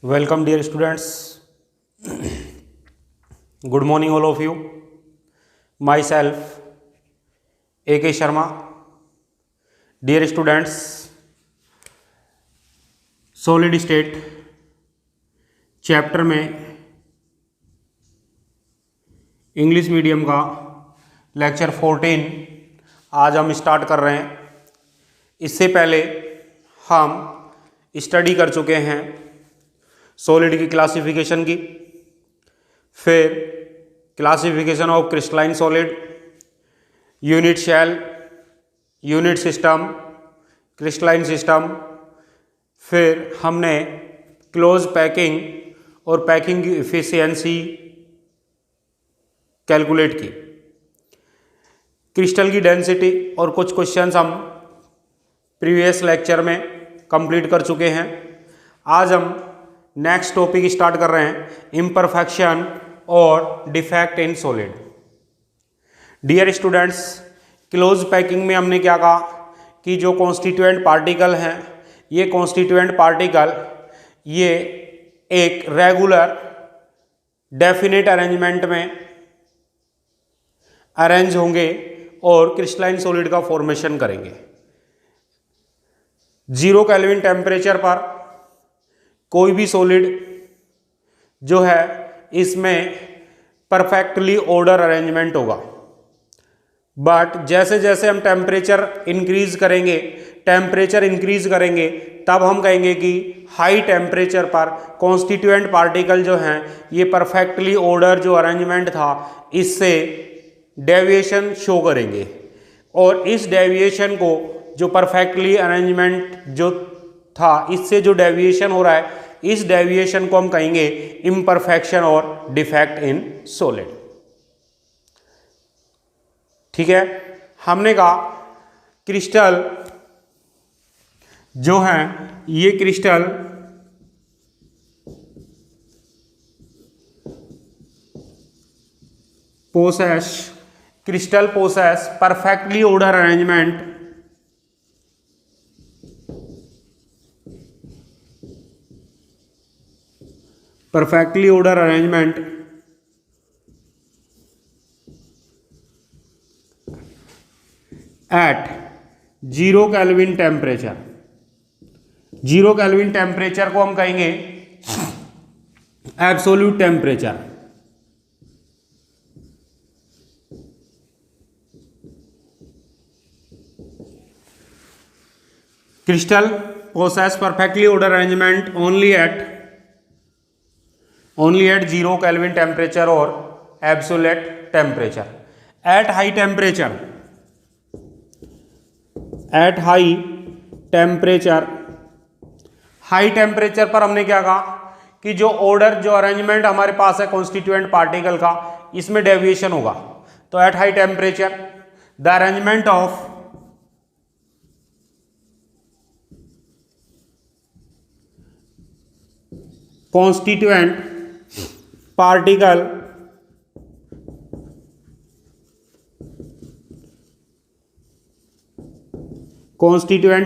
Welcome, dear students. Good morning, all of you. Myself, A.K. Sharma. Dear students, solid state chapter में English medium का lecture 14 आज हम start कर रहे हैं। इससे पहले हम स्टडी कर चुके हैं सॉलिड की क्लासिफिकेशन की, फिर classification of crystalline solid, unit cell, unit system, crystalline system, फिर हमने क्लोज पैकिंग और पैकिंग की इफिशियंसी कैलकुलेट की, क्रिस्टल की डेंसिटी और कुछ क्वेश्चंस हम प्रीवियस लेक्चर में कंप्लीट कर चुके हैं। आज हम नेक्स्ट टॉपिक स्टार्ट कर रहे हैं, इम्परफेक्शन और defect in solid. Dear students, close packing में हमने क्या कहा कि जो कॉन्स्टिट्यूएंट पार्टिकल हैं, ये कॉन्स्टिट्यूएंट पार्टिकल ये एक रेगुलर डेफिनेट अरेंजमेंट में अरेंज होंगे और क्रिस्टलाइन सॉलिड का फॉर्मेशन करेंगे। 0 केल्विन टेम्परेचर पर कोई भी सॉलिड जो है इसमें परफेक्टली ऑर्डर अरेंजमेंट होगा, बट जैसे जैसे हम टेम्परेचर इंक्रीज करेंगे तब हम कहेंगे कि हाई टेम्परेचर पर कॉन्स्टिट्यूएंट पार्टिकल जो हैं ये परफेक्टली ऑर्डर जो अरेंजमेंट था इससे डेविएशन शो करेंगे, और इस डेविएशन को जो परफेक्टली अरेंजमेंट जो था इससे जो डेविएशन हो रहा है, इस डेविएशन को हम कहेंगे इम्परफेक्शन और डिफेक्ट इन सॉलिड। ठीक है, हमने कहा क्रिस्टल जो है ये crystal possess perfectly order arrangement at 0 kelvin temperature. 0 kelvin temperature को हम कहेंगे absolute temperature. Crystal possess perfectly order arrangement only at 0 kelvin temperature और absolute temperature. At high temperature पर हमने क्या कहा कि जो ऑर्डर जो अरेंजमेंट हमारे पास है कॉन्स्टिट्यूएंट पार्टिकल का, इसमें डेविएशन होगा। तो eight high temperature the arrangement of constituent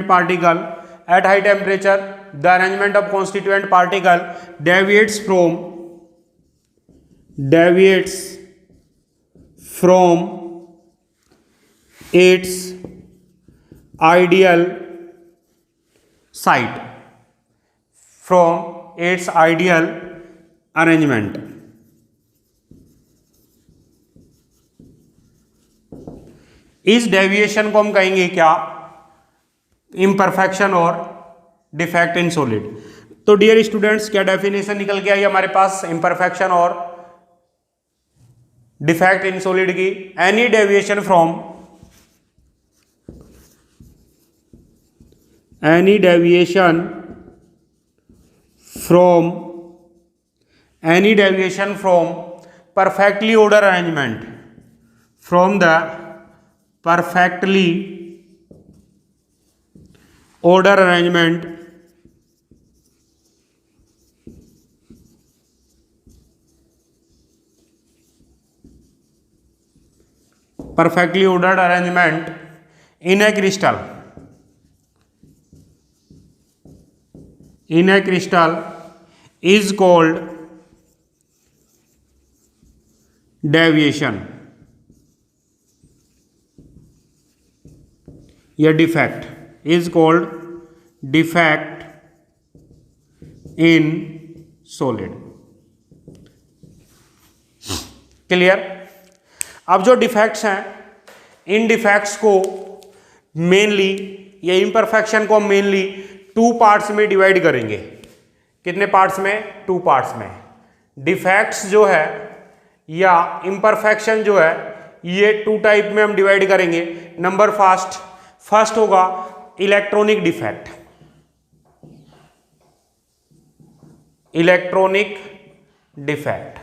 particle at high temperature, the arrangement of constituent particle deviates from its ideal site, from its ideal arrangement। इस डेविएशन को हम कहेंगे क्या, इम्परफेक्शन और डिफेक्ट इन सॉलिड। तो dear students, क्या definition निकल के आई हमारे पास इम्परफेक्शन और डिफेक्ट इन सॉलिड की? Any deviation from perfectly ordered arrangement, from the perfectly ordered arrangement in a crystal is called deviation या defect, is called defect in solid. Clear. अब जो defects हैं, इन डिफेक्ट्स को मेनली या imperfection को हम मेनली 2 पार्ट्स में डिवाइड करेंगे। कितने पार्ट्स में? 2 पार्ट्स में। डिफेक्ट्स जो है या इम्परफेक्शन जो है ये 2 टाइप में हम डिवाइड करेंगे। नंबर फर्स्ट होगा इलेक्ट्रॉनिक डिफेक्ट, इलेक्ट्रॉनिक डिफेक्ट।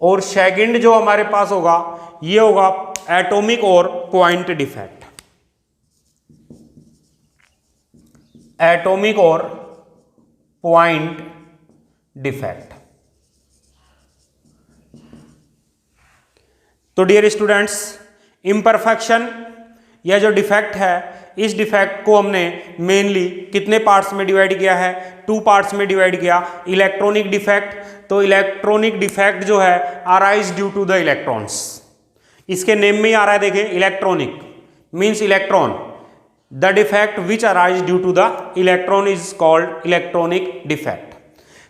और सेकंड जो हमारे पास होगा ये होगा एटॉमिक और पॉइंट डिफेक्ट, एटॉमिक और पॉइंट डिफेक्ट। तो डियर स्टूडेंट्स, इम्परफेक्शन या जो डिफेक्ट है, इस डिफेक्ट को हमने मेनली कितने पार्ट्स में डिवाइड किया है? 2 पार्ट्स में डिवाइड किया। इलेक्ट्रॉनिक डिफेक्ट, तो इलेक्ट्रॉनिक डिफेक्ट जो है arise due to the electrons. इसके नेम में ही आ रहा है, देखिए, electronic means electron. The defect which arise due to the electron is called electronic defect.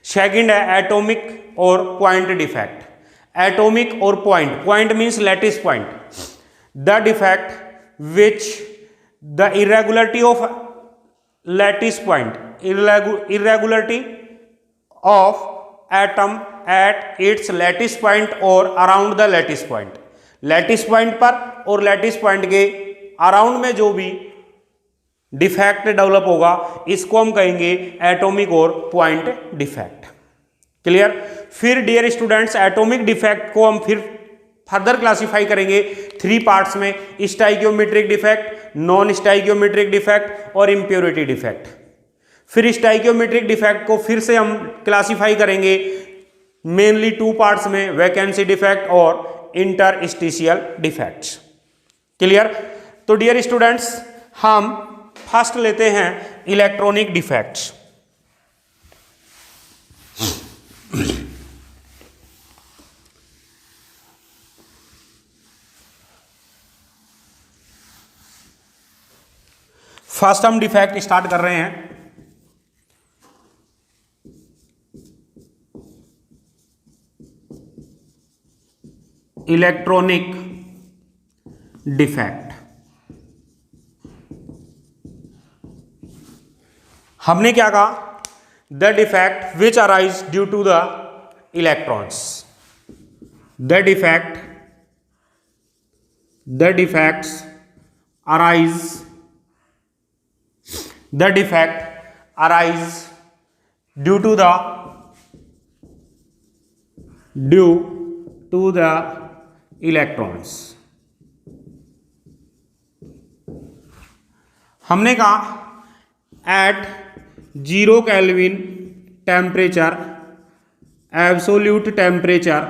Second है एटॉमिक और पॉइंट डिफेक्ट। एटॉमिक और point means lattice point. The defect which the irregularity of lattice point, irregularity of atom at its lattice point or around the lattice point। Lattice point पर और lattice point के around में जो भी defect develop होगा इसको हम कहेंगे एटॉमिक और पॉइंट डिफेक्ट। क्लियर। फिर डियर स्टूडेंट्स, एटॉमिक डिफेक्ट को हम फिर फर्दर क्लासिफाई करेंगे 3 पार्ट्स में, stoichiometric defect, non stoichiometric defect और इम्प्योरिटी डिफेक्ट। फिर स्टाइकियोमेट्रिक डिफेक्ट को फिर से हम क्लासिफाई करेंगे मेनली 2 पार्ट्स में, वैकेंसी डिफेक्ट और इंटरस्टिशियल डिफेक्ट्स। क्लियर। तो डियर स्टूडेंट्स, हम फर्स्ट लेते हैं इलेक्ट्रॉनिक डिफेक्ट्स। फर्स्ट हम डिफेक्ट स्टार्ट कर रहे हैं। Electronic defect. हमने क्या कहा? The defect which arise due to the electrons. The defects arise, the defect arise due to the electrons। हमने कहा at 0 kelvin temperature, absolute temperature,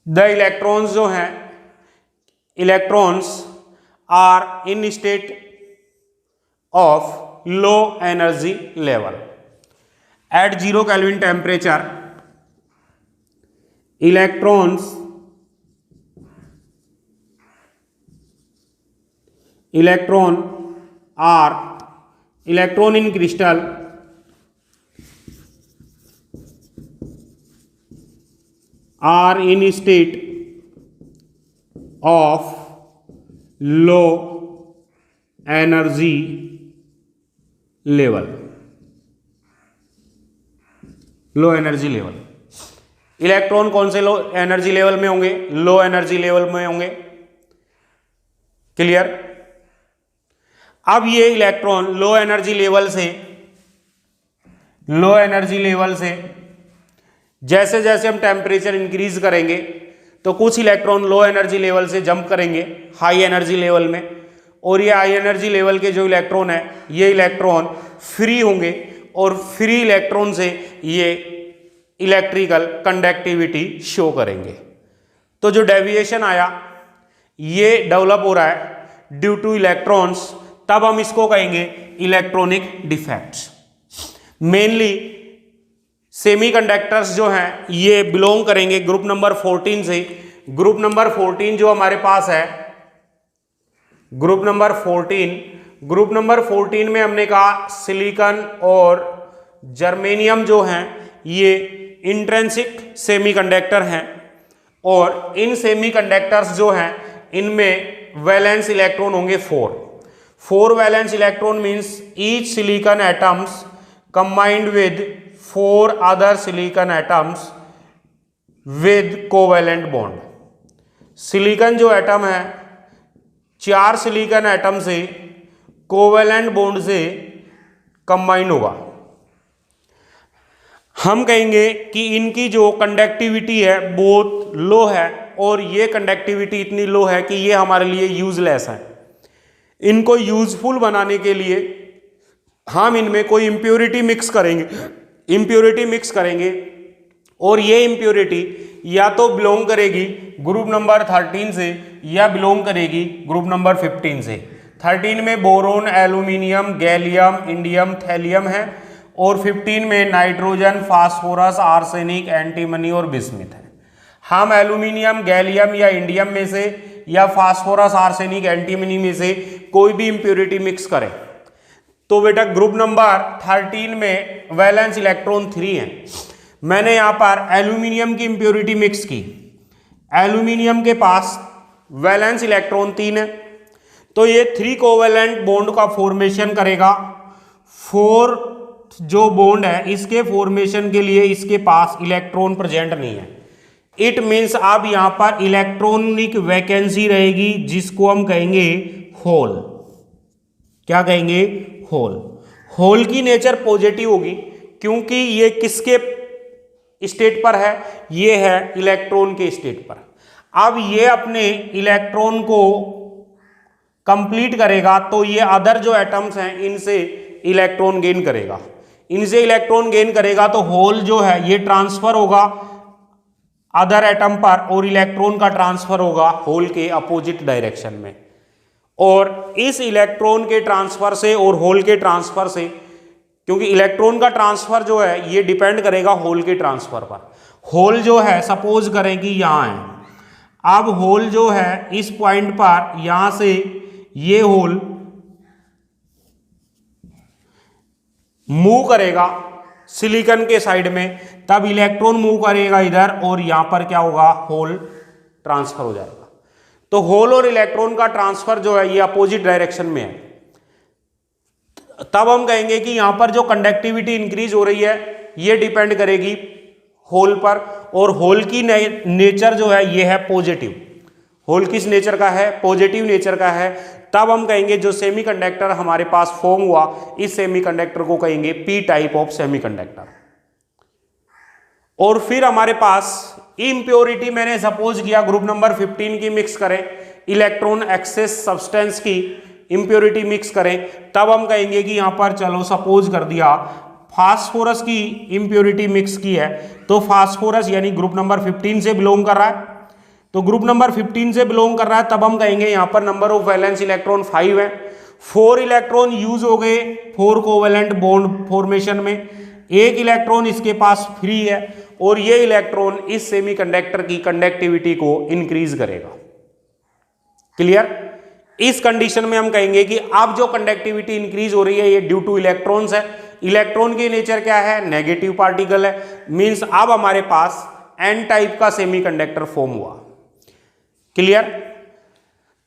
the electrons जो हैं, electrons are in state of low energy level। at 0 Kelvin temperature electron in crystal are in state of low energy level. Low energy level, electron कौन से low energy level में होंगे? Low energy level में होंगे। Clear. अब ये electron low energy level से जैसे जैसे हम टेम्परेचर इंक्रीज करेंगे तो कुछ इलेक्ट्रॉन लो एनर्जी लेवल से जंप करेंगे हाई एनर्जी लेवल में, और ये हाई एनर्जी लेवल के जो इलेक्ट्रॉन है ये इलेक्ट्रॉन फ्री होंगे और फ्री इलेक्ट्रॉन से ये इलेक्ट्रिकल कंडक्टिविटी शो करेंगे। तो जो डेविएशन आया ये डेवलप हो रहा है ड्यू टू इलेक्ट्रॉन्स तब हम इसको कहेंगे इलेक्ट्रॉनिक डिफेक्ट्स। मेनली सेमीकंडक्टर्स जो हैं ये बिलोंग करेंगे ग्रुप नंबर 14 से। ग्रुप नंबर 14 जो हमारे पास है, ग्रुप नंबर 14 में हमने कहा सिलिकॉन और जर्मेनियम जो हैं ये इंट्रिंसिक सेमीकंडक्टर हैं, और इन सेमीकंडक्टर्स जो हैं इनमें वैलेंस इलेक्ट्रॉन होंगे 4 valence electron means each silicon atoms combined with 4 other silicon atoms with covalent bond. Silicon जो एटम है 4 सिलिकॉन एटम से कोवैलेंट बॉन्ड से कंबाइन होगा। हम कहेंगे कि इनकी जो कंडक्टिविटी है बहुत लो है, और ये कंडक्टिविटी इतनी लो है कि ये हमारे लिए यूजलेस है। इनको यूजफुल बनाने के लिए हम इनमें कोई इम्प्योरिटी मिक्स करेंगे, और ये इम्प्योरिटी या तो बिलोंग करेगी ग्रुप नंबर 13 से या बिलोंग करेगी ग्रुप नंबर 15 से। 13 में boron, aluminium, gallium, indium, thallium है, और 15 में नाइट्रोजन, फास्फोरस, आर्सेनिक, एंटीमनी और बिस्मिथ है। हम एल्यूमिनियम, गैलियम या इंडियम में से या फास्फोरस, आर्सेनिक, एंटीमनी में से कोई भी इंप्योरिटी मिक्स करें तो बेटा ग्रुप नंबर 13 में वैलेंस इलेक्ट्रॉन 3 है। मैंने यहां पर एल्यूमिनियम की इंप्योरिटी मिक्स की, एल्यूमिनियम के पास वैलेंस इलेक्ट्रॉन 3 है, तो ये 3 कोवैलेंट बॉन्ड का फॉर्मेशन करेगा। 4 जो बॉन्ड है इसके फॉर्मेशन के लिए इसके पास इलेक्ट्रॉन प्रेजेंट नहीं है। इट मीन्स अब यहां पर इलेक्ट्रॉनिक वैकेंसी रहेगी, जिसको हम कहेंगे होल। क्या कहेंगे? होल। होल की नेचर पॉजिटिव होगी, क्योंकि ये किसके स्टेट पर है? ये है इलेक्ट्रॉन के स्टेट पर। अब ये अपने इलेक्ट्रॉन को कंप्लीट करेगा, तो ये अदर जो एटम्स हैं इनसे इलेक्ट्रॉन गेन करेगा। इनसे इलेक्ट्रॉन गेन करेगा तो होल जो है ये ट्रांसफर होगा अदर एटम पर, और इलेक्ट्रॉन का ट्रांसफर होगा होल के अपोजिट डायरेक्शन में। और इस इलेक्ट्रॉन के ट्रांसफर से और होल के ट्रांसफर से, क्योंकि इलेक्ट्रॉन का ट्रांसफर जो है ये डिपेंड करेगा होल के ट्रांसफर पर। होल जो है सपोज करें कि यहां है, अब होल जो है इस पॉइंट पर यहां से ये होल मूव करेगा सिलिकॉन के साइड में, तब इलेक्ट्रॉन मूव करेगा इधर, और यहां पर क्या होगा? होल ट्रांसफर हो जाएगा। तो होल और इलेक्ट्रॉन का ट्रांसफर जो है ये अपोजिट डायरेक्शन में है। तब हम कहेंगे कि यहां पर जो कंडक्टिविटी इंक्रीज हो रही है ये डिपेंड करेगी होल पर, और होल की नेचर जो है ये है पॉजिटिव। होल किस नेचर का है? पॉजिटिव नेचर का है। तब हम कहेंगे जो सेमीकंडक्टर हमारे पास फॉर्म हुआ, इस सेमीकंडक्टर को कहेंगे पी टाइप ऑफ सेमीकंडक्टर। और फिर हमारे पास इम्प्योरिटी मैंने सपोज किया ग्रुप नंबर 15 की मिक्स करें, इलेक्ट्रॉन एक्सेस सब्सटेंस की इम्प्योरिटी मिक्स करें, तब हम कहेंगे कि यहां पर चलो सपोज कर दिया फास्फोरस की इम्प्योरिटी मिक्स की है, तो फास्फोरस यानी ग्रुप नंबर 15 से बिलोंग कर रहा है, तो ग्रुप नंबर 15 से बिलोंग कर रहा है, तब हम कहेंगे यहां पर नंबर ऑफ वैलेंस इलेक्ट्रॉन 5 है। 4 इलेक्ट्रॉन यूज हो गए 4 कोवैलेंट बॉन्ड फॉर्मेशन में, 1 इलेक्ट्रॉन इसके पास फ्री है, और ये इलेक्ट्रॉन इस सेमीकंडक्टर की कंडक्टिविटी को इंक्रीज करेगा। क्लियर? इस कंडीशन में हम कहेंगे कि अब जो कंडक्टिविटी इंक्रीज हो रही है ये ड्यू टू इलेक्ट्रॉन्स है। इलेक्ट्रॉन की नेचर क्या है? नेगेटिव पार्टिकल है। मींस अब हमारे पास एन टाइप का सेमीकंडक्टर फॉर्म हुआ। क्लियर?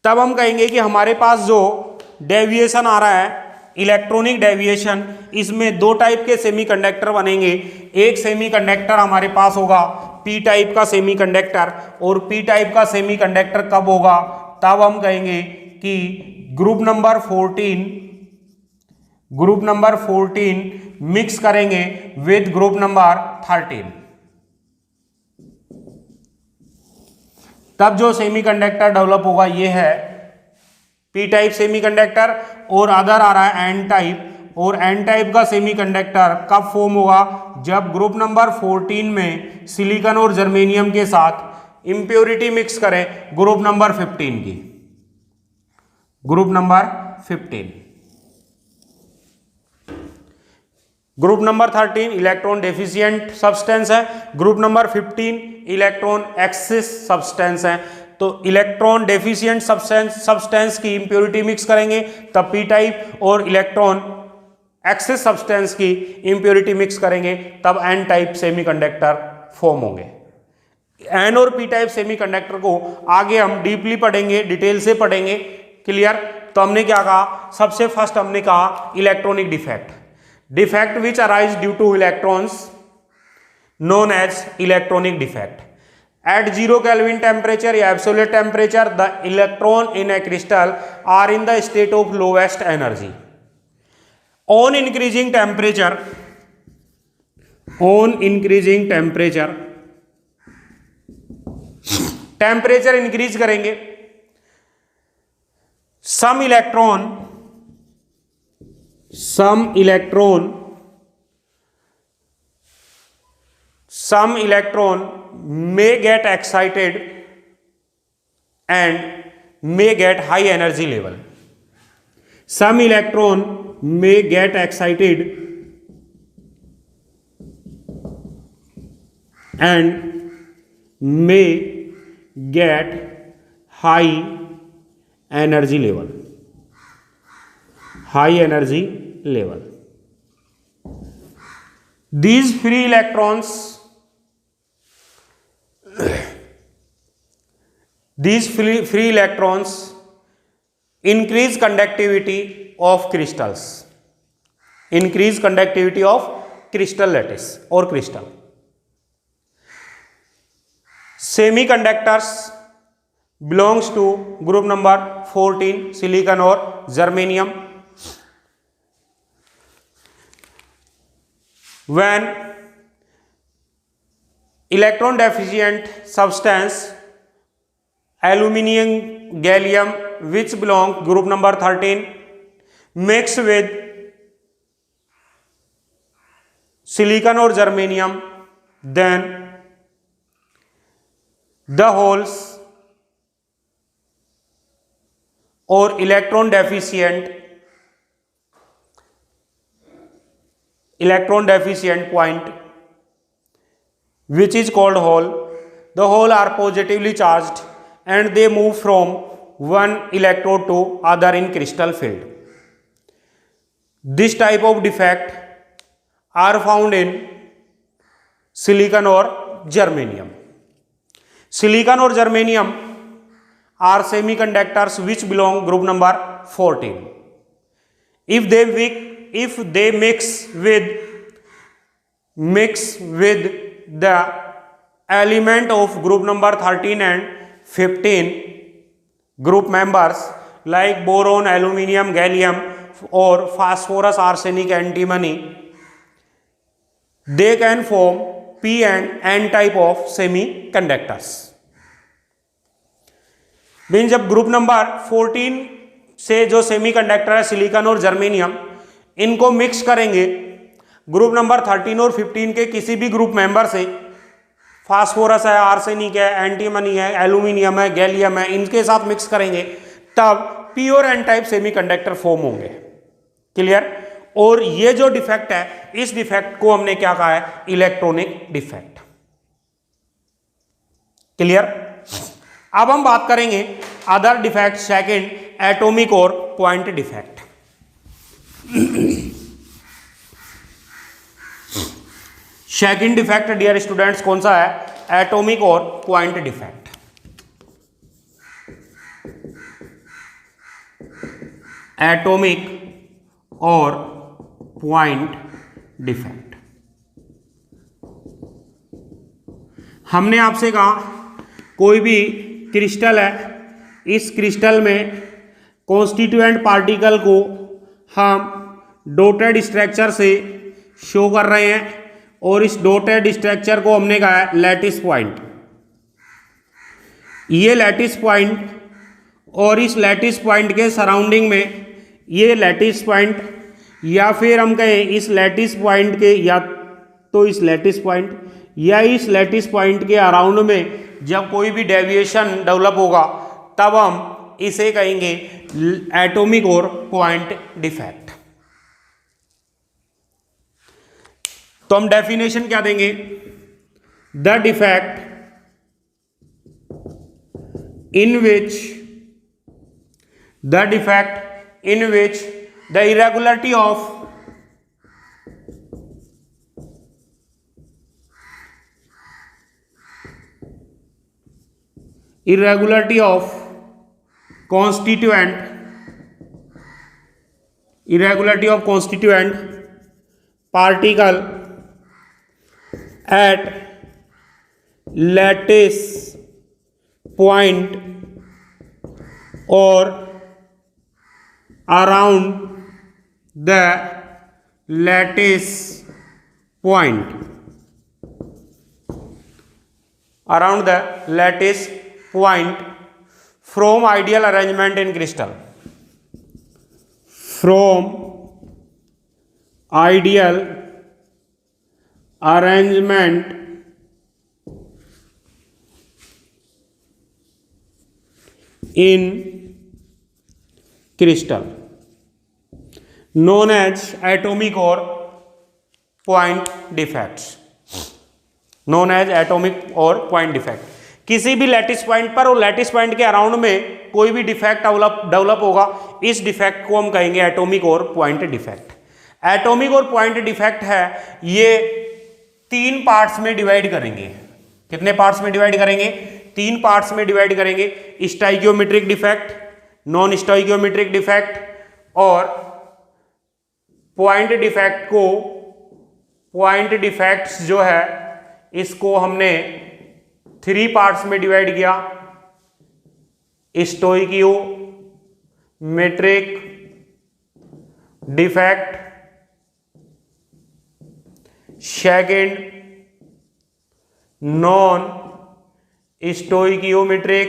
तब हम कहेंगे कि हमारे पास जो डेविएशन आ रहा है इलेक्ट्रॉनिक डेविएशन, इसमें 2 टाइप के सेमीकंडक्टर बनेंगे। एक सेमीकंडक्टर हमारे पास होगा पी टाइप का सेमीकंडक्टर, और पी टाइप का सेमीकंडक्टर कब होगा? तब हम कहेंगे कि ग्रुप नंबर 14 मिक्स करेंगे विद ग्रुप नंबर 13, तब जो सेमीकंडक्टर डेवलप होगा ये है पी टाइप सेमीकंडक्टर, और अदर आ रहा है एन टाइप। और एन टाइप का सेमीकंडक्टर कब फॉर्म होगा? जब ग्रुप नंबर 14 में सिलिकॉन और जर्मेनियम के साथ इंप्योरिटी मिक्स करें ग्रुप नंबर 15 की, group number 15। Group number 13 electron deficient substance है। Group number 15 electron excess substance है। तो इलेक्ट्रॉन डेफिशिएंट सब्सटेंस की इंप्योरिटी मिक्स करेंगे तब पी टाइप, और इलेक्ट्रॉन एक्सिस सब्सटेंस की इंप्योरिटी मिक्स करेंगे तब एन टाइप सेमीकंडक्टर फॉर्म होंगे। एन और पी टाइप सेमीकंडक्टर को आगे हम डीपली पढ़ेंगे, डिटेल से पढ़ेंगे। क्लियर? तो हमने क्या कहा, सबसे फर्स्ट हमने कहा electronic defect, defect which arise due to electrons known as electronic defect. At 0 Kelvin temperature या absolute temperature, the electron in a crystal are in the state of lowest energy. On increasing temperature, temperature increase करेंगे, some electron may get excited and may get high energy level. Some electron may get excited and may get high energy level. High energy level. These free electrons increase conductivity of crystals, increase conductivity of crystal lattice or crystal. Semiconductors belongs to group number 14 silicon or germanium. When electron deficient substance aluminium gallium which belong group number 13 mix with silicon or germanium, then the holes or electron deficient point which is called hole, the hole are positively charged and they move from one electrode to other in crystal field. This type of defect are found in silicon or germanium. Silicon or germanium are semiconductors which belong group number 14. If they mix with the element of group number 13 and 15 group members like boron, aluminium, gallium or phosphorus, arsenic, antimony, they can form P and N type of semiconductors. Mean जब group number 14 से जो semiconductor है silicon और germanium, इनको mix करेंगे group number 13 और 15 के किसी भी ग्रुप मेंबर से, फास्फोरस है, आर्सेनिक है, एंटीमनी है, एल्यूमिनियम है, गैलियम है, इनके साथ मिक्स करेंगे तब पी और एन टाइप सेमीकंडक्टर फॉर्म होंगे। क्लियर? और ये जो डिफेक्ट है, इस डिफेक्ट को हमने क्या कहा है, इलेक्ट्रॉनिक डिफेक्ट। क्लियर? अब हम बात करेंगे अदर डिफेक्ट, सेकंड एटॉमिक और point defect. Second defect dear students कौन सा है, एटॉमिक और पॉइंट डिफेक्ट। एटॉमिक और पॉइंट डिफेक्ट। हमने आपसे कहा कोई भी क्रिस्टल है, इस क्रिस्टल में कॉन्स्टिट्यूएंट पार्टिकल को हम डॉटेड स्ट्रक्चर से शो कर रहे हैं और इस डॉटेड स्ट्रक्चर को हमने कहा है लैटिस पॉइंट। ये लैटिस पॉइंट और इस लैटिस पॉइंट के सराउंडिंग में ये लैटिस पॉइंट, या फिर हम कहें इस लैटिस पॉइंट के, या तो इस लैटिस पॉइंट या इस लैटिस पॉइंट के अराउंड में जब कोई भी डेविएशन डेवलप होगा तब हम इसे कहेंगे एटॉमिक और पॉइंट डिफेक्ट। तो हम डेफिनेशन क्या देंगे, the defect in which the irregularity of constituent particle at lattice point or around the lattice point from ideal arrangement in crystal, from ideal arrangement in crystal known as atomic or point defects, किसी भी lattice point पर और lattice point के around में कोई भी defect develop होगा, इस डिफेक्ट को हम कहेंगे एटॉमिक और पॉइंट डिफेक्ट। एटॉमिक और पॉइंट डिफेक्ट है, ये 3 पार्ट्स में डिवाइड करेंगे। कितने पार्ट्स में डिवाइड करेंगे? 3 पार्ट्स में डिवाइड करेंगे। Stoichiometric defect, non stoichiometric defect और पॉइंट डिफेक्ट को, पॉइंट डिफेक्ट्स जो है इसको हमने 3 पार्ट्स में डिवाइड किया। Stoichiometric defect, second non stoichiometric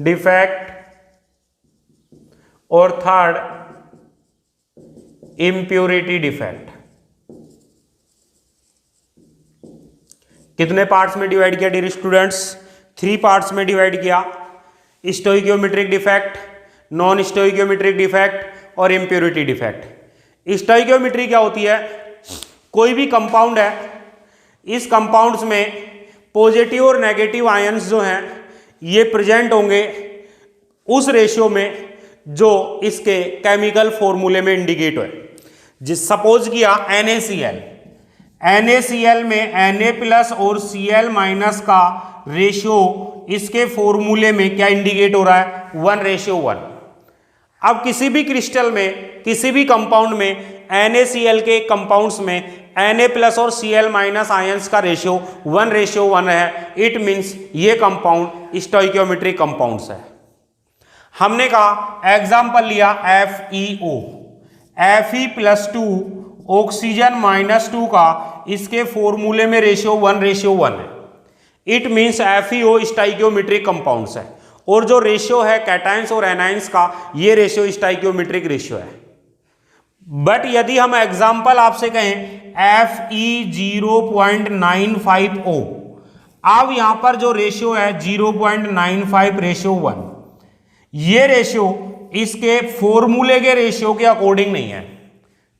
defect और थर्ड इम्प्योरिटी डिफेक्ट। कितने पार्ट्स में डिवाइड किया डियर स्टूडेंट्स? 3 पार्ट्स में डिवाइड किया। Stoichiometric defect, non stoichiometric defect और इम्प्योरिटी डिफेक्ट। स्टोइकियोमेट्री क्या होती है? कोई भी कंपाउंड है, इस कंपाउंड्स में पॉजिटिव और नेगेटिव आयंस जो हैं ये प्रेजेंट होंगे उस रेशियो में जो इसके केमिकल फॉर्मूले में इंडिकेट है। जिस सपोज किया NaCl में Na+ और Cl- का रेशियो इसके फॉर्मूले में क्या इंडिकेट हो रहा है? 1:1। अब किसी भी क्रिस्टल में, किसी भी कंपाउंड में NaCl के कंपाउंड्स में Na+ और Cl- आयंस का रेशियो 1:1 है। इट मीन्स ये कंपाउंड स्टोइकियोमेट्रिक कंपाउंड्स है। हमने कहा एग्जाम्पल लिया FeO, Fe+2 ऑक्सीजन -2 का इसके फॉर्मूले में रेशियो 1:1 है। It means FeO stoichiometric compounds है और जो रेशियो है कैटायंस और एनायंस का, ये रेशियो स्टोइकियोमेट्रिक रेशियो है। बट यदि हम एग्जाम्पल आपसे कहें Fe0.95O, अब यहां पर जो रेशियो है 0.95:1, ये रेशियो इसके फॉर्मूले के रेशियो के अकॉर्डिंग नहीं है,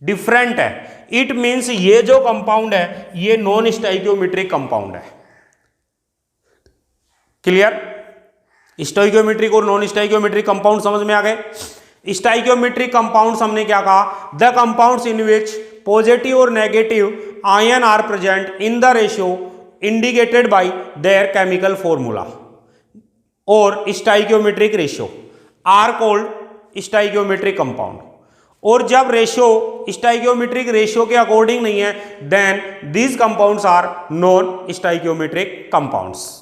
डिफरेंट है। इट मीन्स ये जो कंपाउंड है ये नॉन स्टोइकियोमेट्रिक कंपाउंड है। क्लियर? स्टोइकियोमेट्रिक और नॉन स्टोइकियोमेट्रिक कंपाउंड समझ में आ गए? स्टोइकियोमेट्रिक कंपाउंड्स हमने क्या कहा? The compounds in which positive और negative ion are present in the ratio indicated by their chemical formula और stoichiometric ratio are called stoichiometric compound. और जब रेशियो स्टोइकियोमेट्रिक रेशियो के अकॉर्डिंग नहीं है, then these compounds are non stoichiometric compounds.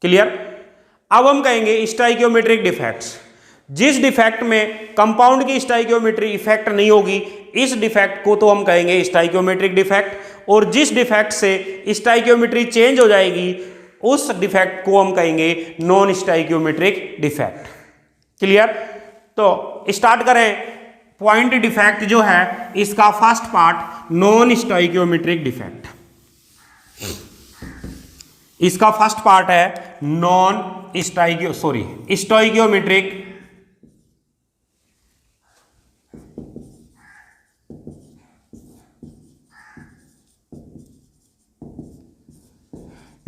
Clear? अब हम कहेंगे स्टोइकियोमेट्रिक डिफेक्ट्स। जिस डिफेक्ट में कंपाउंड की स्टोइकियोमेट्री इफेक्ट नहीं होगी, इस डिफेक्ट को तो हम कहेंगे स्टोइकियोमेट्रिक डिफेक्ट, और जिस डिफेक्ट से स्टोइकियोमेट्री चेंज हो जाएगी उस डिफेक्ट को हम कहेंगे नॉन स्टोइकियोमेट्रिक डिफेक्ट। क्लियर? तो स्टार्ट करें। पॉइंट डिफेक्ट जो है इसका first part non stoichiometric defect. इसका फर्स्ट पार्ट है स्टोइकियोमेट्रिक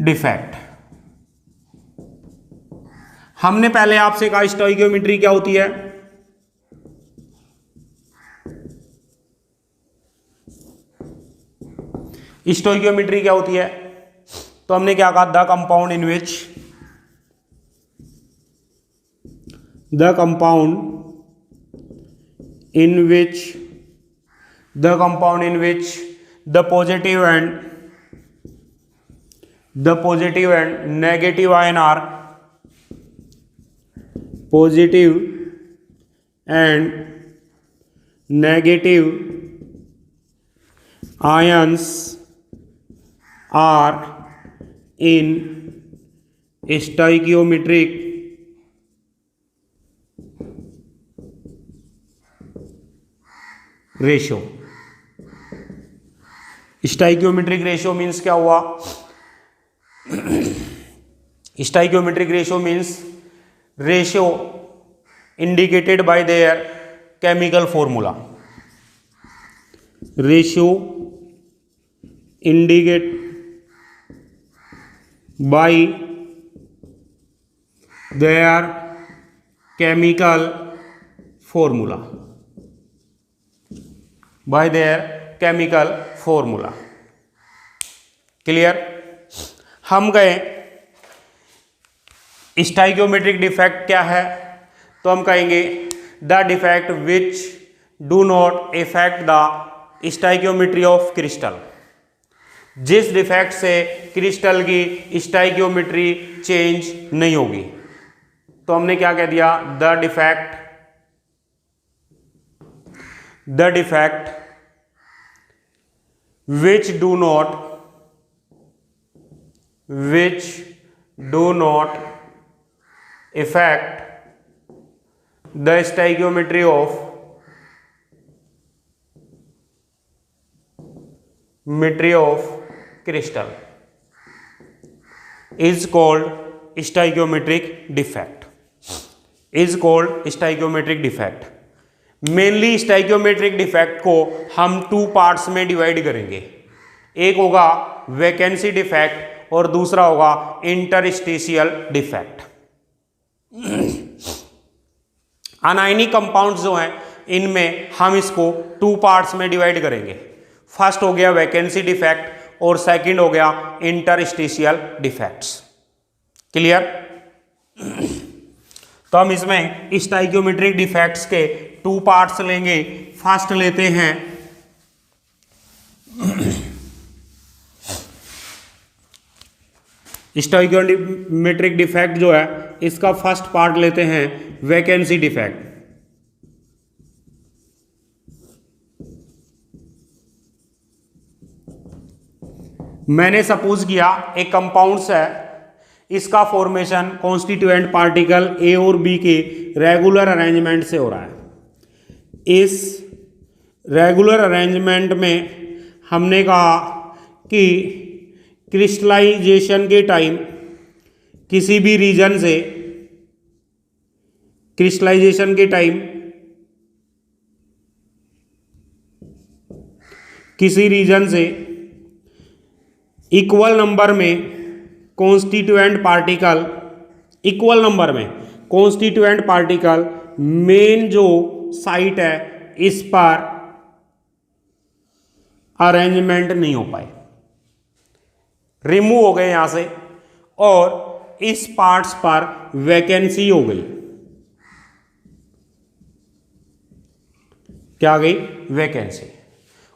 डिफेक्ट। हमने पहले आपसे कहा स्टोइकियोमेट्री क्या होती है? स्टोइकियोमेट्री क्या होती है? तो हमने क्या कहा? The compound in which the compound in which the positive and negative ion are positive and negative ions are in stoichiometric ratio. Stoichiometric ratio means क्या हुआ? Stoichiometric ratio means ratio indicated by their chemical formula. Ratio indicate bye their chemical formula. Bye their chemical formula. Clear? हम गए stoichiometric defect क्या है? तो हम कहेंगे the defect which do not effect the stoichiometry of crystal. जिस defect से crystal की स्टाइकियोमेट्री चेंज नहीं होगी। तो हमने क्या कह दिया? The defect which do not affect the stoichiometry of crystal is called stoichiometric defect। Mainly stoichiometric defect को हम 2 पार्ट्स में डिवाइड करेंगे। एक होगा वैकेंसी डिफेक्ट और दूसरा होगा इंटरस्टिशियल डिफेक्ट। अनायनिक कंपाउंड्स जो हैं इनमें हम इसको 2 पार्ट्स में डिवाइड करेंगे। फर्स्ट हो गया वैकेंसी डिफेक्ट और सेकंड हो गया इंटरस्टिशियल डिफेक्ट्स। क्लियर? तो हम इसमें स्टाइकियोमेट्रिक डिफेक्ट्स के 2 पार्ट्स लेंगे। फर्स्ट लेते हैं स्टाइकियोमेट्रिक डिफेक्ट जो है इसका फर्स्ट पार्ट लेते हैं वैकेंसी डिफेक्ट। मैंने सपोज किया एक कंपाउंड्स है, इसका फॉर्मेशन कॉन्स्टिट्यूएंट पार्टिकल ए और बी के रेगुलर अरेंजमेंट से हो रहा है। इस रेगुलर अरेंजमेंट में हमने कहा कि क्रिस्टलाइजेशन के टाइम किसी भी रीजन से इक्वल नंबर में कॉन्स्टिट्यूएंट पार्टिकल मेन जो साइट है इस पर अरेंजमेंट नहीं हो पाए, रिमूव हो गए यहां से और इस पार्ट्स पर वैकेंसी हो गई। क्या आ गई? वैकेंसी।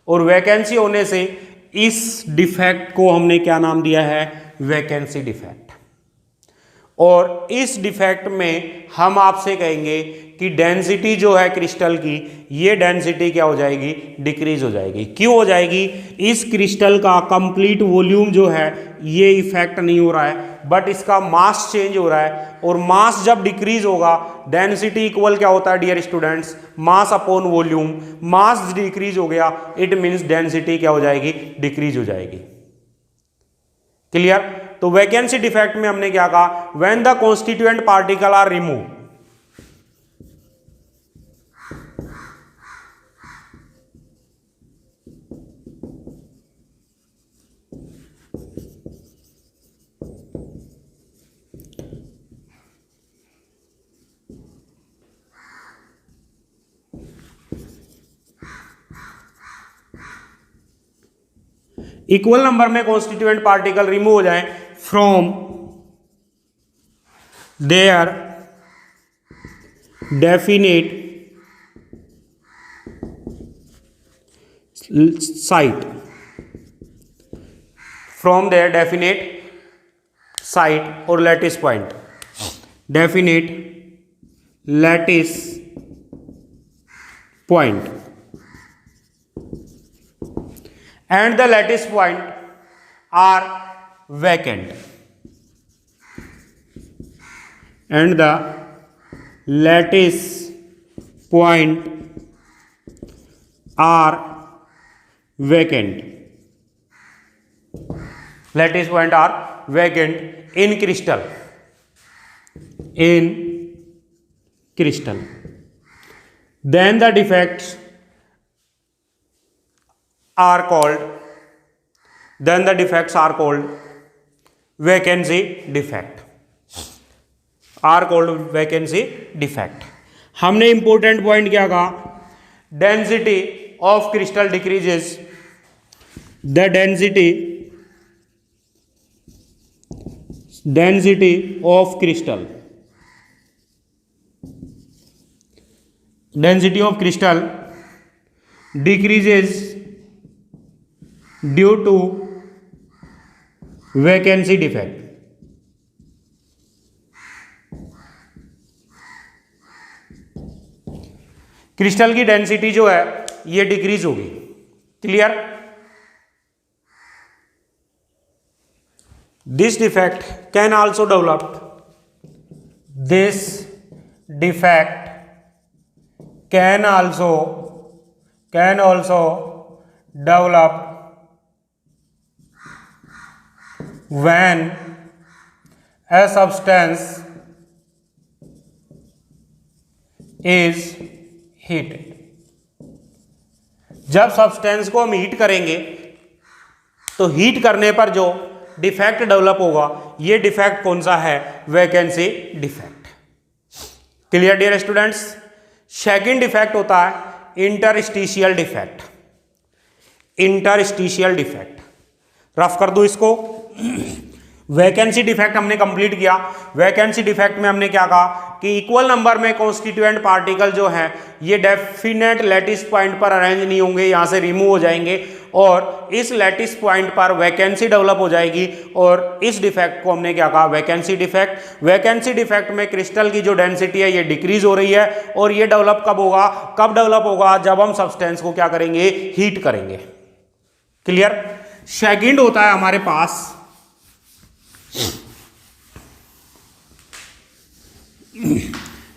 और वैकेंसी होने से इस डिफेक्ट को हमने क्या नाम दिया है? Vacancy defect. और इस डिफेक्ट में हम आपसे कहेंगे कि डेंसिटी जो है क्रिस्टल की, ये डेंसिटी क्या हो जाएगी? डिक्रीज हो जाएगी। क्यों हो जाएगी? इस क्रिस्टल का कंप्लीट वॉल्यूम जो है ये इफेक्ट नहीं हो रहा है, बट इसका मास चेंज हो रहा है। और मास जब डिक्रीज होगा, डेंसिटी इक्वल क्या होता है dear students? Mass upon volume. Mass decrease हो गया, इट मीन्स डेंसिटी क्या हो जाएगी? डिक्रीज हो जाएगी। क्लियर? तो वैकेंसी डिफेक्ट में हमने क्या कहा? When the constituent particle are remove, equal number में कॉन्स्टिट्यूएंट पार्टिकल रिमूव हो जाए from their definite site, from their definite site और lattice point, definite lattice point, and the lattice point are vacant, and the lattice point are vacant, lattice point are vacant in crystal, in crystal. Then the defects are called, then the defects are called vacancy defect, are called vacancy defect. हमने important point क्या कहा, density of crystal decreases, the density of crystal, density of crystal decreases due to vacancy defect. Crystal की density जो है ये decrease होगी, clear. This defect can also develop, this defect can also develop when a substance is heated. जब substance को हम heat करेंगे तो हीट करने पर जो डिफेक्ट डेवलप होगा, ये डिफेक्ट कौन सा है, vacancy defect. Clear dear students. Second defect होता है interstitial defect. Interstitial defect rough कर दो इसको। वैकेंसी डिफेक्ट हमने कंप्लीट किया। वैकेंसी डिफेक्ट में हमने क्या कहा कि इक्वल नंबर में कॉन्स्टिट्यूएंट पार्टिकल जो है ये डेफिनेट लैटिस पॉइंट पर अरेंज नहीं होंगे, यहां से रिमूव हो जाएंगे और इस लैटिस पॉइंट पर वैकेंसी डेवलप हो जाएगी और इस डिफेक्ट को हमने क्या कहा, वैकेंसी डिफेक्ट। वैकेंसी डिफेक्ट में क्रिस्टल की जो डेंसिटी है ये डिक्रीज हो रही है और ये डेवलप कब होगा, कब डेवलप होगा, जब हम सब्सटेंस को क्या करेंगे, हीट करेंगे। क्लियर। सेकंड होता है हमारे पास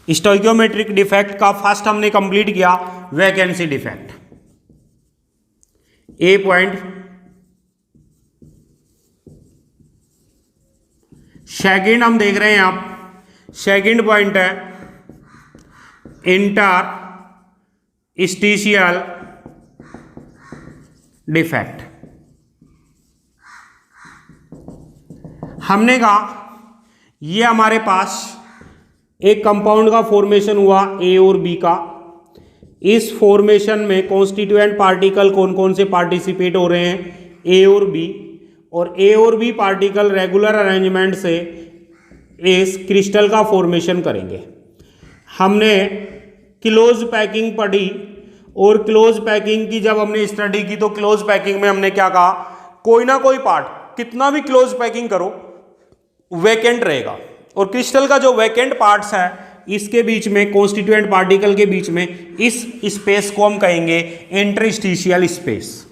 स्टोइकियोमेट्रिक डिफेक्ट का। फर्स्ट हमने कंप्लीट किया वैकेंसी डिफेक्ट, ए पॉइंट। सेकंड हम देख रहे हैं आप, सेकंड पॉइंट है इंटरस्टिशियल डिफेक्ट। हमने कहा ये हमारे पास एक कंपाउंड का फॉर्मेशन हुआ ए और बी का। इस फॉर्मेशन में कॉन्स्टिट्यूएंट पार्टिकल कौन कौन से पार्टिसिपेट हो रहे हैं, ए और बी। और ए और बी पार्टिकल रेगुलर अरेंजमेंट से इस क्रिस्टल का फॉर्मेशन करेंगे। हमने क्लोज पैकिंग पढ़ी और क्लोज पैकिंग की जब हमने स्टडी की तो क्लोज पैकिंग में हमने क्या कहा, कोई ना कोई पार्ट कितना भी क्लोज पैकिंग करो वैकेंट रहेगा और क्रिस्टल का जो वैकेंट पार्ट्स है इसके बीच में, कॉन्स्टिट्यूएंट पार्टिकल के बीच में, इस स्पेस को हम कहेंगे इंटरस्टिशियल स्पेस।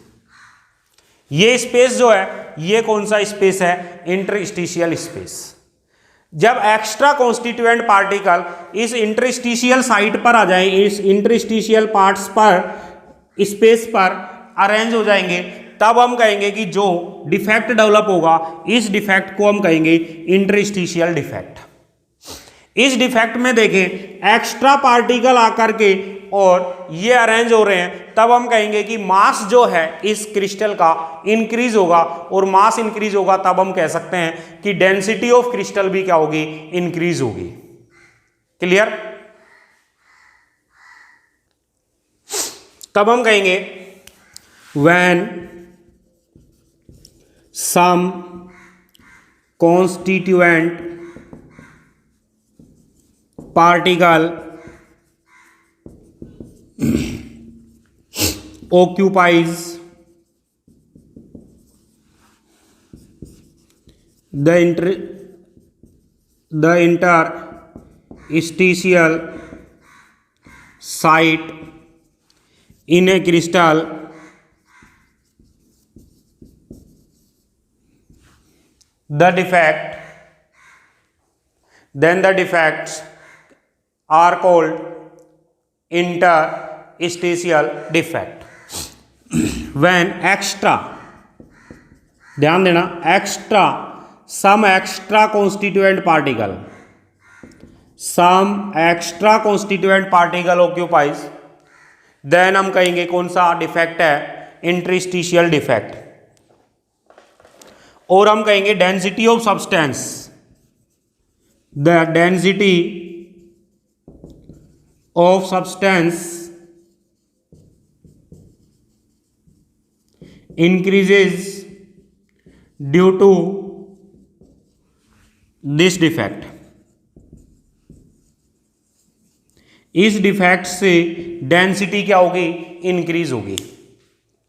ये स्पेस जो है ये कौन सा स्पेस है, इंटरस्टिशियल स्पेस। जब एक्स्ट्रा कॉन्स्टिट्यूएंट पार्टिकल इस इंटरस्टिशियल साइट पर आ जाए, इस इंटरस्टिशियल पार्ट्स पर, स्पेस पर अरेंज हो जाएंगे, तब हम कहेंगे कि जो डिफेक्ट डेवलप होगा इस डिफेक्ट को हम कहेंगे इंटरस्टिशियल डिफेक्ट। इस डिफेक्ट में देखें एक्स्ट्रा पार्टिकल आकर के और ये अरेंज हो रहे हैं, तब हम कहेंगे कि मास जो है इस क्रिस्टल का इंक्रीज होगा और मास इंक्रीज होगा तब हम कह सकते हैं कि डेंसिटी ऑफ क्रिस्टल भी क्या होगी, इंक्रीज होगी। क्लियर। तब हम कहेंगे when some constituent particle occupies the interstitial site in a crystal the defects are called interstitial defect. When extra, ध्यान देना, some extra constituent particle occupies, then हम कहेंगे कौन सा डिफेक्ट है, इंटरस्टिशियल डिफेक्ट. और हम कहेंगे density of substance, the density of substance increases due to this defect. इस डिफेक्ट से डेंसिटी क्या होगी, इंक्रीज होगी.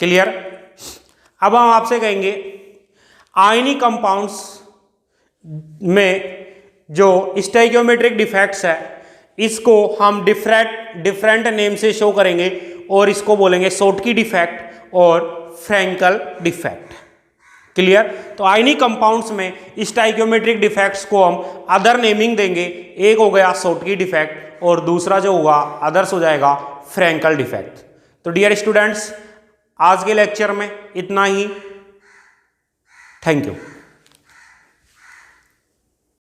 क्लियर. अब हम आपसे कहेंगे आयनिक कंपाउंड्स में जो स्टोइकियोमेट्रिक डिफेक्ट्स है इसको हम डिफरेंट नेम से शो करेंगे और इसको बोलेंगे शॉर्टकी डिफेक्ट और फ्रैंकल डिफेक्ट. क्लियर. तो आयनिक कंपाउंड्स में स्टोइकियोमेट्रिक डिफेक्ट्स को हम अदर नेमिंग देंगे. एक हो गया शॉर्टकी डिफेक्ट और दूसरा जो होगा अदर्स हो जाएगा फ्रैंकल डिफेक्ट. तो डियर स्टूडेंट्स, आज के लेक्चर में इतना ही. Thank you.